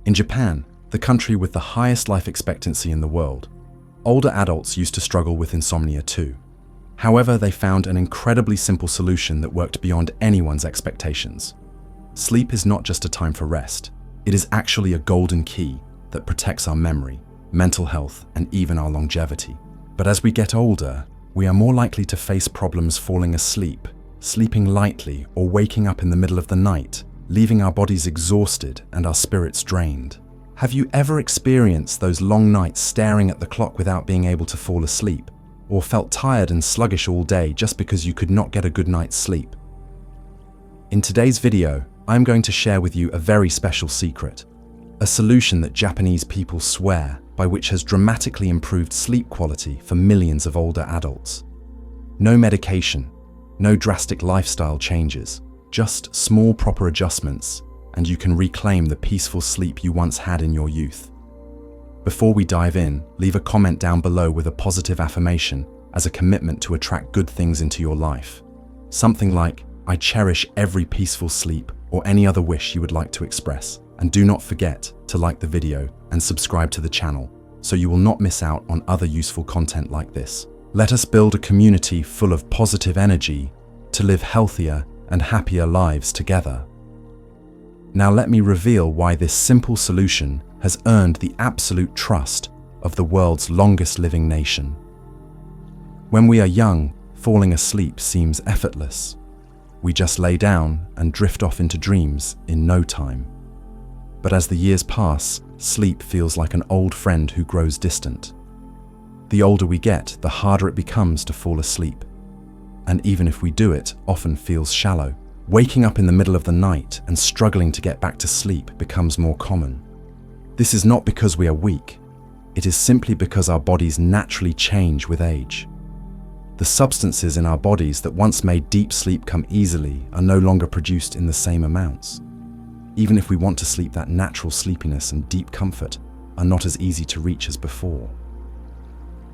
In Japan, the country with the highest life expectancy in the world, older adults used to struggle with insomnia too. However, they found an incredibly simple solution that worked beyond anyone's expectations. Sleep is not just a time for rest. It is actually a golden key that protects our memory, mental health, and even our longevity. But as we get older, we are more likely to face problems falling asleep, sleeping lightly, or waking up in the middle of the night, leaving our bodies exhausted and our spirits drained. Have you ever experienced those long nights staring at the clock without being able to fall asleep, or felt tired and sluggish all day just because you could not get a good night's sleep? In today's video, I'm going to share with you a very special secret, a solution that Japanese people swear by, which has dramatically improved sleep quality for millions of older adults. No medication, no drastic lifestyle changes, just small proper adjustments, and you can reclaim the peaceful sleep you once had in your youth. Before we dive in, leave a comment down below with a positive affirmation as a commitment to attract good things into your life. Something like, "I cherish every peaceful sleep," or any other wish you would like to express. And do not forget to like the video and subscribe to the channel so you will not miss out on other useful content like this. Let us build a community full of positive energy to live healthier and happier lives together. Now let me reveal why this simple solution has earned the absolute trust of the world's longest living nation. When we are young, falling asleep seems effortless. We just lay down and drift off into dreams in no time. But as the years pass, sleep feels like an old friend who grows distant. The older we get, the harder it becomes to fall asleep. And even if we do it, often feels shallow. Waking up in the middle of the night and struggling to get back to sleep becomes more common. This is not because we are weak. It is simply because our bodies naturally change with age. The substances in our bodies that once made deep sleep come easily are no longer produced in the same amounts. Even if we want to sleep, that natural sleepiness and deep comfort are not as easy to reach as before.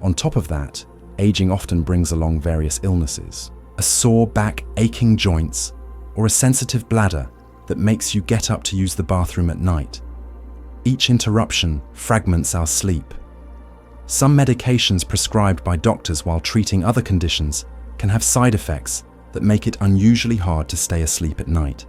On top of that, aging often brings along various illnesses, a sore back, aching joints, or a sensitive bladder that makes you get up to use the bathroom at night. Each interruption fragments our sleep. Some medications prescribed by doctors while treating other conditions can have side effects that make it unusually hard to stay asleep at night.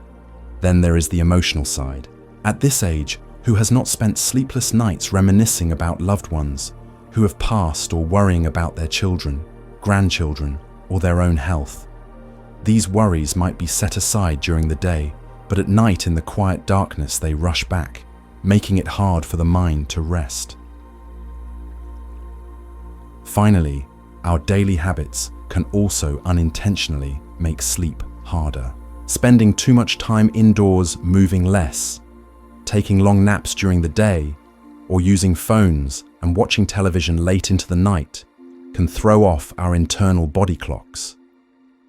Then there is the emotional side. At this age, who has not spent sleepless nights reminiscing about loved ones who have passed, or worrying about their children, grandchildren, or their own health? These worries might be set aside during the day, but at night in the quiet darkness they rush back, making it hard for the mind to rest. Finally, our daily habits can also unintentionally make sleep harder. Spending too much time indoors, moving less, taking long naps during the day, or using phones and watching television late into the night can throw off our internal body clocks.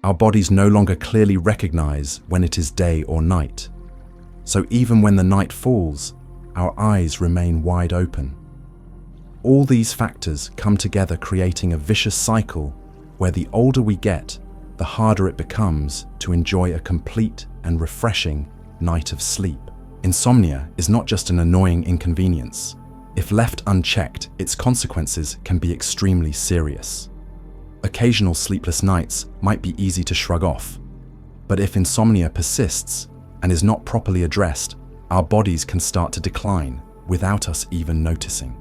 Our bodies no longer clearly recognize when it is day or night. So even when the night falls, our eyes remain wide open. All these factors come together, creating a vicious cycle where the older we get, the harder it becomes to enjoy a complete and refreshing night of sleep. Insomnia is not just an annoying inconvenience. If left unchecked, its consequences can be extremely serious. Occasional sleepless nights might be easy to shrug off, but if insomnia persists and is not properly addressed, our bodies can start to decline without us even noticing.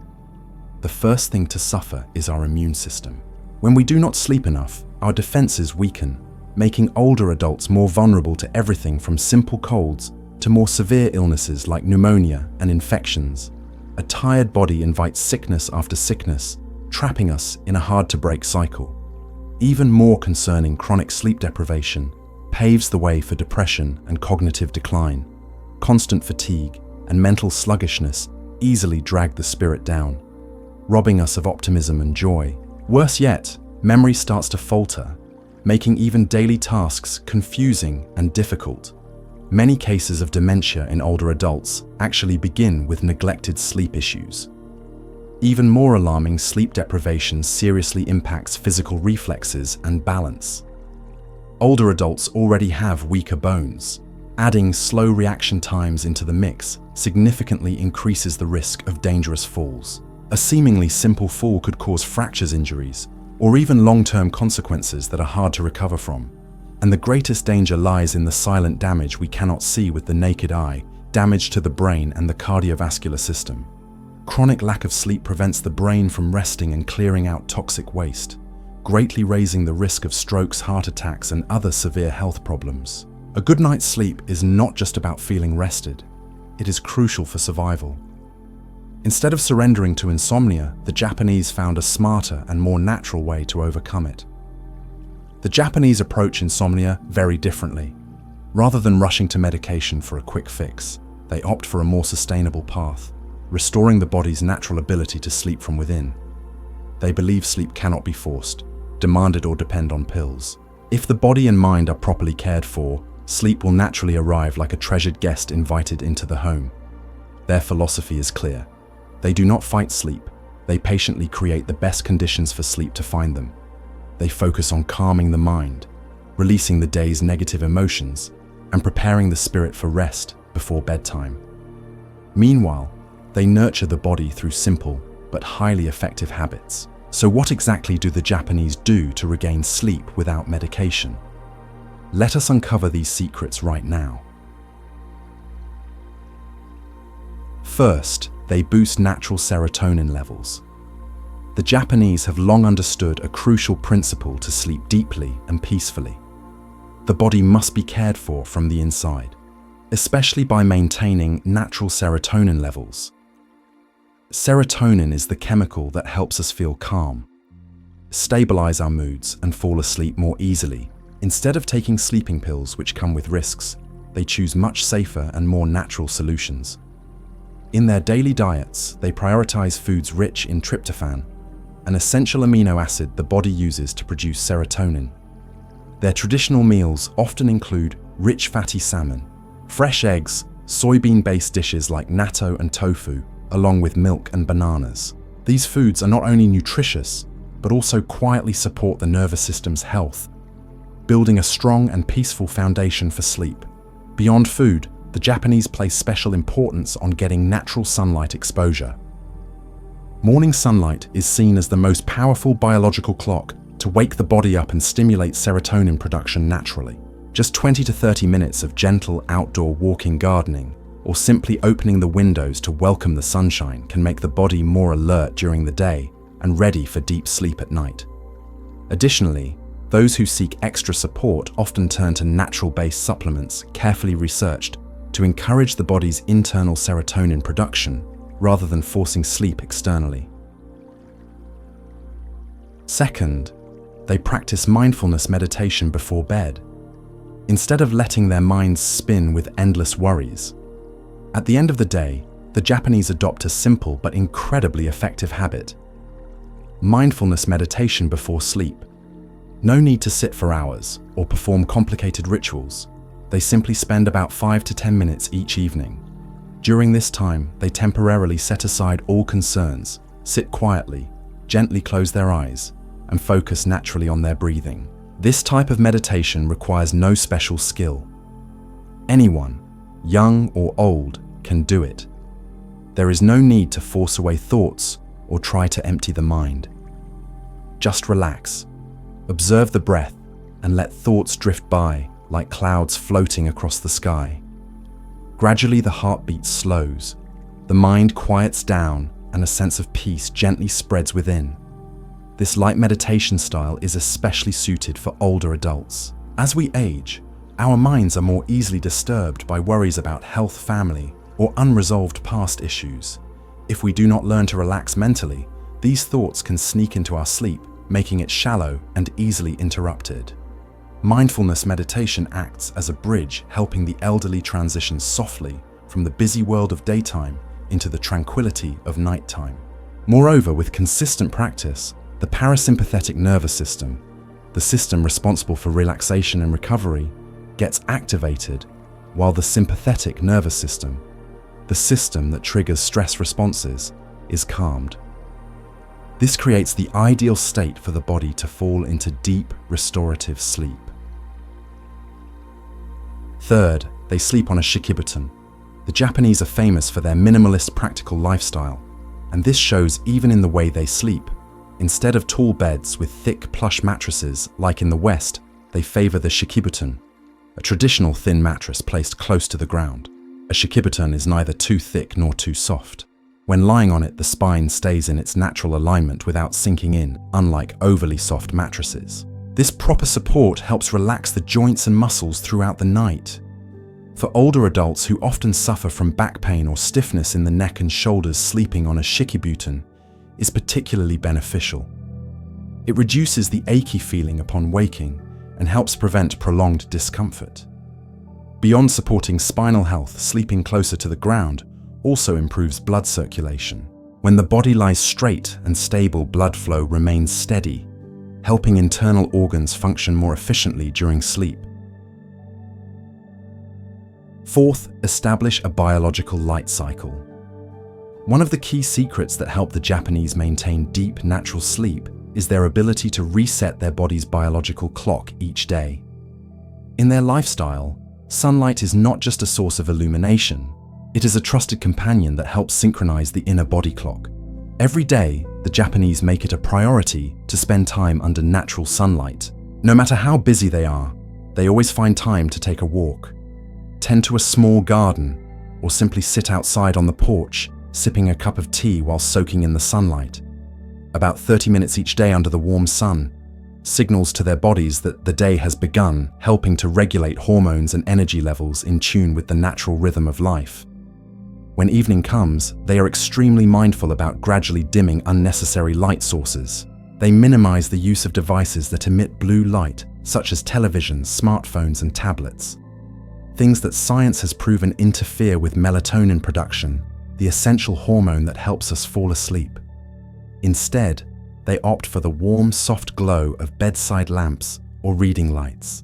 The first thing to suffer is our immune system. When we do not sleep enough, our defenses weaken, making older adults more vulnerable to everything from simple colds to more severe illnesses like pneumonia and infections. A tired body invites sickness after sickness, trapping us in a hard-to-break cycle. Even more concerning, chronic sleep deprivation paves the way for depression and cognitive decline. Constant fatigue and mental sluggishness easily drag the spirit down, robbing us of optimism and joy. Worse yet, memory starts to falter, making even daily tasks confusing and difficult. Many cases of dementia in older adults actually begin with neglected sleep issues. Even more alarming, sleep deprivation seriously impacts physical reflexes and balance. Older adults already have weaker bones, Adding slow reaction times into the mix significantly increases the risk of dangerous falls. A seemingly simple fall could cause fractures, injuries, or even long-term consequences that are hard to recover from. And the greatest danger lies in the silent damage we cannot see with the naked eye, damage to the brain and the cardiovascular system. Chronic lack of sleep prevents the brain from resting and clearing out toxic waste, greatly raising the risk of strokes, heart attacks, and other severe health problems. A good night's sleep is not just about feeling rested. It is crucial for survival. Instead of surrendering to insomnia, the Japanese found a smarter and more natural way to overcome it. The Japanese approach insomnia very differently. Rather than rushing to medication for a quick fix, they opt for a more sustainable path, restoring the body's natural ability to sleep from within. They believe sleep cannot be forced, demanded, or depend on pills. If the body and mind are properly cared for, sleep will naturally arrive like a treasured guest invited into the home. Their philosophy is clear. They do not fight sleep. They patiently create the best conditions for sleep to find them. They focus on calming the mind, releasing the day's negative emotions, and preparing the spirit for rest before bedtime. Meanwhile, they nurture the body through simple but highly effective habits. So what exactly do the Japanese do to regain sleep without medication? Let us uncover these secrets right now. First, they boost natural serotonin levels. The Japanese have long understood a crucial principle to sleep deeply and peacefully. The body must be cared for from the inside, especially by maintaining natural serotonin levels. Serotonin is the chemical that helps us feel calm, stabilize our moods, and fall asleep more easily. Instead of taking sleeping pills which come with risks, they choose much safer and more natural solutions. In their daily diets, they prioritize foods rich in tryptophan, an essential amino acid the body uses to produce serotonin. Their traditional meals often include rich fatty salmon, fresh eggs, soybean-based dishes like natto and tofu, along with milk and bananas. These foods are not only nutritious, but also quietly support the nervous system's health, building a strong and peaceful foundation for sleep. Beyond food, the Japanese place special importance on getting natural sunlight exposure. Morning sunlight is seen as the most powerful biological clock to wake the body up and stimulate serotonin production naturally. Just 20 to 30 minutes of gentle outdoor walking, gardening, or simply opening the windows to welcome the sunshine can make the body more alert during the day and ready for deep sleep at night. Additionally, those who seek extra support often turn to natural-based supplements carefully researched to encourage the body's internal serotonin production rather than forcing sleep externally. Second, they practice mindfulness meditation before bed. Instead of letting their minds spin with endless worries, at the end of the day, the Japanese adopt a simple but incredibly effective habit: mindfulness meditation before sleep. No need to sit for hours or perform complicated rituals. They simply spend about 5 to 10 minutes each evening. During this time, they temporarily set aside all concerns, sit quietly, gently close their eyes, and focus naturally on their breathing. This type of meditation requires no special skill. Anyone, young or old, can do it. There is no need to force away thoughts or try to empty the mind. Just relax, observe the breath, and let thoughts drift by like clouds floating across the sky. Gradually, the heartbeat slows, the mind quiets down, and a sense of peace gently spreads within. This light meditation style is especially suited for older adults. As we age, our minds are more easily disturbed by worries about health, family, or unresolved past issues. If we do not learn to relax mentally, these thoughts can sneak into our sleep, making it shallow and easily interrupted. Mindfulness meditation acts as a bridge, helping the elderly transition softly from the busy world of daytime into the tranquility of nighttime. Moreover, with consistent practice, the parasympathetic nervous system, the system responsible for relaxation and recovery, gets activated, while the sympathetic nervous system, the system that triggers stress responses, is calmed. This creates the ideal state for the body to fall into deep, restorative sleep. Third, They sleep on a shikibuton. The Japanese are famous for their minimalist, practical lifestyle, and this shows even in the way they sleep. Instead of tall beds with thick, plush mattresses like in the West, they favor the shikibuton, a traditional thin mattress placed close to the ground. A shikibuton is neither too thick nor too soft. When lying on it, the spine stays in its natural alignment without sinking in, unlike overly soft mattresses. This proper support helps relax the joints and muscles throughout the night. For older adults who often suffer from back pain or stiffness in the neck and shoulders, sleeping on a shikibuton is particularly beneficial. It reduces the achy feeling upon waking and helps prevent prolonged discomfort. Beyond supporting spinal health, sleeping closer to the ground also improves blood circulation. When the body lies straight and stable, blood flow remains steady, helping internal organs function more efficiently during sleep. Fourth, establish a biological light cycle. One of the key secrets that help the Japanese maintain deep, natural sleep is their ability to reset their body's biological clock each day. In their lifestyle, sunlight is not just a source of illumination, it is a trusted companion that helps synchronize the inner body clock. Every day, the Japanese make it a priority to spend time under natural sunlight. No matter how busy they are, they always find time to take a walk, tend to a small garden, or simply sit outside on the porch, sipping a cup of tea while soaking in the sunlight. About 30 minutes each day under the warm sun signals to their bodies that the day has begun, helping to regulate hormones and energy levels in tune with the natural rhythm of life. When evening comes, they are extremely mindful about gradually dimming unnecessary light sources. They minimize the use of devices that emit blue light, such as televisions, smartphones, and tablets. Things that science has proven interfere with melatonin production, the essential hormone that helps us fall asleep. Instead, they opt for the warm, soft glow of bedside lamps or reading lights.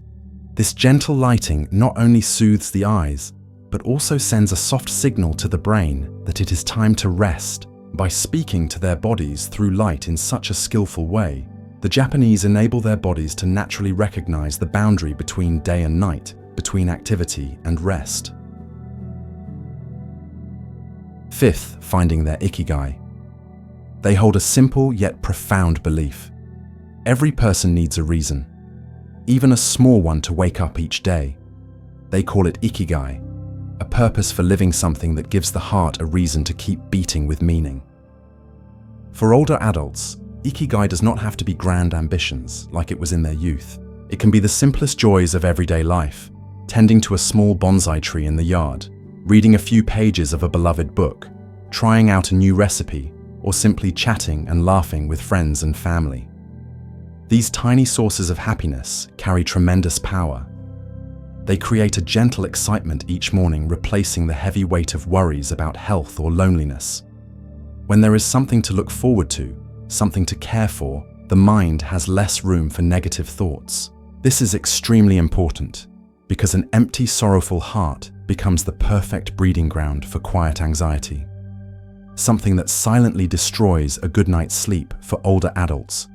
This gentle lighting not only soothes the eyes, but also sends a soft signal to the brain that it is time to rest. By speaking to their bodies through light in such a skillful way, the Japanese enable their bodies to naturally recognize the boundary between day and night, between activity and rest. Fifth, finding their Ikigai. They hold a simple yet profound belief. Every person needs a reason, even a small one, to wake up each day. They call it Ikigai, a purpose for living, something that gives the heart a reason to keep beating with meaning. For older adults, Ikigai does not have to be grand ambitions like it was in their youth. It can be the simplest joys of everyday life, tending to a small bonsai tree in the yard, reading a few pages of a beloved book, trying out a new recipe, or simply chatting and laughing with friends and family. These tiny sources of happiness carry tremendous power. They create a gentle excitement each morning, replacing the heavy weight of worries about health or loneliness. When there is something to look forward to, something to care for, the mind has less room for negative thoughts. This is extremely important, because an empty, sorrowful heart becomes the perfect breeding ground for quiet anxiety, something that silently destroys a good night's sleep for older adults.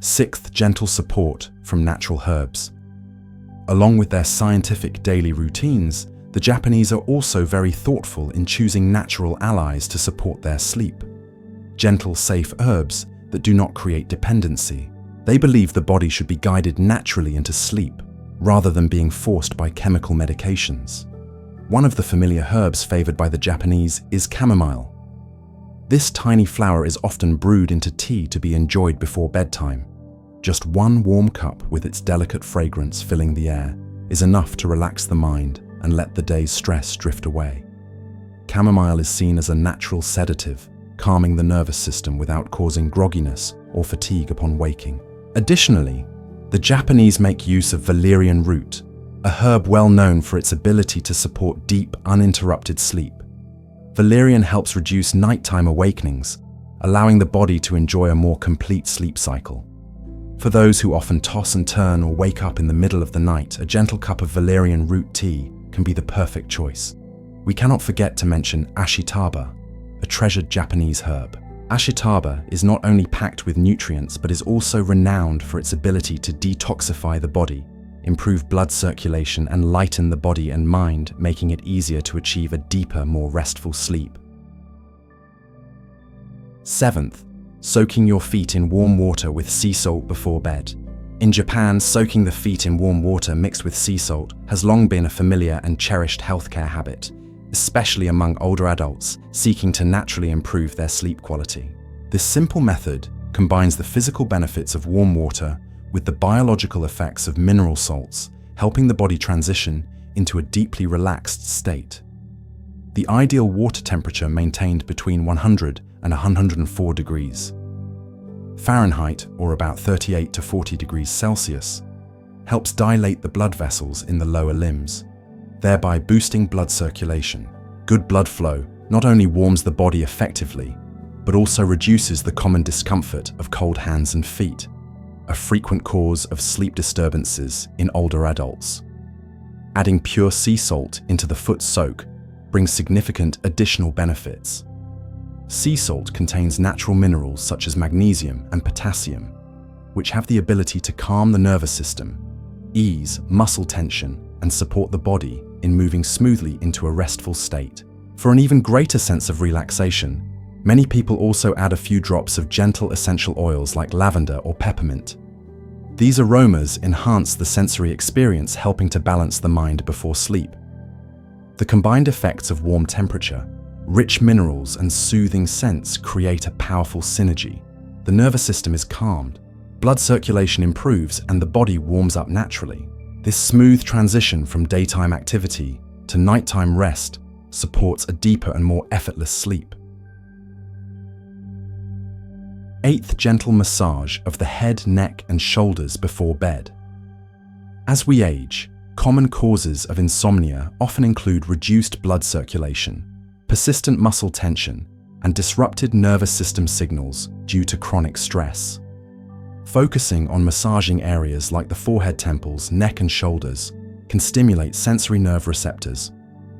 Sixth, gentle support from natural herbs. Along with their scientific daily routines, the Japanese are also very thoughtful in choosing natural allies to support their sleep. Gentle, safe herbs that do not create dependency. They believe the body should be guided naturally into sleep, rather than being forced by chemical medications. One of the familiar herbs favored by the Japanese is chamomile. This tiny flower is often brewed into tea to be enjoyed before bedtime. Just one warm cup with its delicate fragrance filling the air is enough to relax the mind and let the day's stress drift away. Chamomile is seen as a natural sedative, calming the nervous system without causing grogginess or fatigue upon waking. Additionally, the Japanese make use of valerian root, a herb well known for its ability to support deep, uninterrupted sleep. Valerian helps reduce nighttime awakenings, allowing the body to enjoy a more complete sleep cycle. For those who often toss and turn or wake up in the middle of the night, a gentle cup of valerian root tea can be the perfect choice. We cannot forget to mention ashitaba, a treasured Japanese herb. Ashitaba is not only packed with nutrients but is also renowned for its ability to detoxify the body, improve blood circulation, and lighten the body and mind, making it easier to achieve a deeper, more restful sleep. 7th, soaking your feet in warm water with sea salt before bed. In Japan, soaking the feet in warm water mixed with sea salt has long been a familiar and cherished healthcare habit, especially among older adults seeking to naturally improve their sleep quality. This simple method combines the physical benefits of warm water with the biological effects of mineral salts, helping the body transition into a deeply relaxed state. The ideal water temperature maintained between 100 and 104 degrees Fahrenheit, or about 38 to 40 degrees Celsius, helps dilate the blood vessels in the lower limbs, thereby boosting blood circulation. Good blood flow not only warms the body effectively, but also reduces the common discomfort of cold hands and feet, a frequent cause of sleep disturbances in older adults. Adding pure sea salt into the foot soak brings significant additional benefits. Sea salt contains natural minerals such as magnesium and potassium, which have the ability to calm the nervous system, ease muscle tension, and support the body in moving smoothly into a restful state. For an even greater sense of relaxation, many people also add a few drops of gentle essential oils like lavender or peppermint. These aromas enhance the sensory experience, helping to balance the mind before sleep. The combined effects of warm temperature, rich minerals, and soothing scents create a powerful synergy. The nervous system is calmed, blood circulation improves, and the body warms up naturally. This smooth transition from daytime activity to nighttime rest supports a deeper and more effortless sleep. 8th, gentle massage of the head, neck, and shoulders before bed. As we age, common causes of insomnia often include reduced blood circulation, persistent muscle tension, and disrupted nervous system signals due to chronic stress. Focusing on massaging areas like the forehead, temples, neck, and shoulders can stimulate sensory nerve receptors,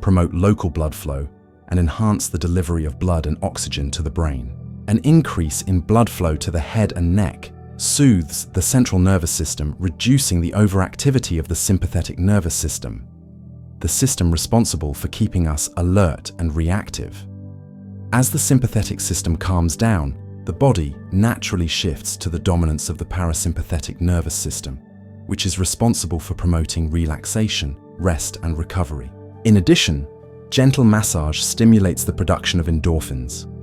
promote local blood flow, and enhance the delivery of blood and oxygen to the brain. An increase in blood flow to the head and neck soothes the central nervous system, reducing the overactivity of the sympathetic nervous system, the system responsible for keeping us alert and reactive. As the sympathetic system calms down, the body naturally shifts to the dominance of the parasympathetic nervous system, which is responsible for promoting relaxation, rest, and recovery. In addition, gentle massage stimulates the production of endorphins,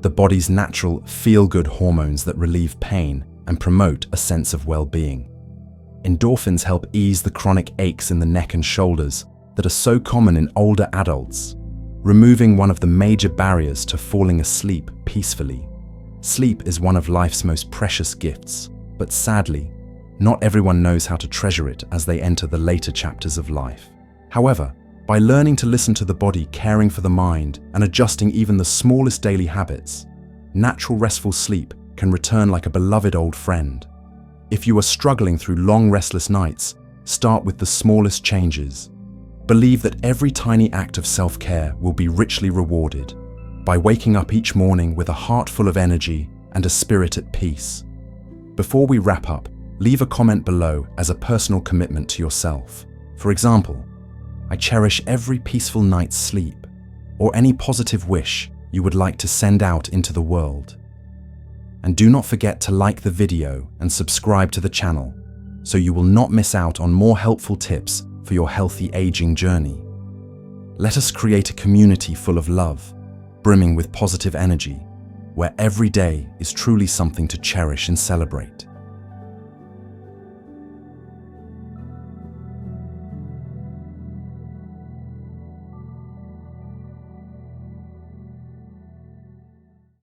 the body's natural feel-good hormones that relieve pain and promote a sense of well-being. Endorphins help ease the chronic aches in the neck and shoulders that are so common in older adults, removing one of the major barriers to falling asleep peacefully. Sleep is one of life's most precious gifts, but sadly, not everyone knows how to treasure it as they enter the later chapters of life. However, by learning to listen to the body, caring for the mind, and adjusting even the smallest daily habits, natural restful sleep can return like a beloved old friend. If you are struggling through long restless nights, start with the smallest changes. Believe that every tiny act of self-care will be richly rewarded by waking up each morning with a heart full of energy and a spirit at peace. Before we wrap up, leave a comment below as a personal commitment to yourself. For example, I cherish every peaceful night's sleep, or any positive wish you would like to send out into the world. And do not forget to like the video and subscribe to the channel so you will not miss out on more helpful tips for your healthy aging journey. Let us create a community full of love, brimming with positive energy, where every day is truly something to cherish and celebrate.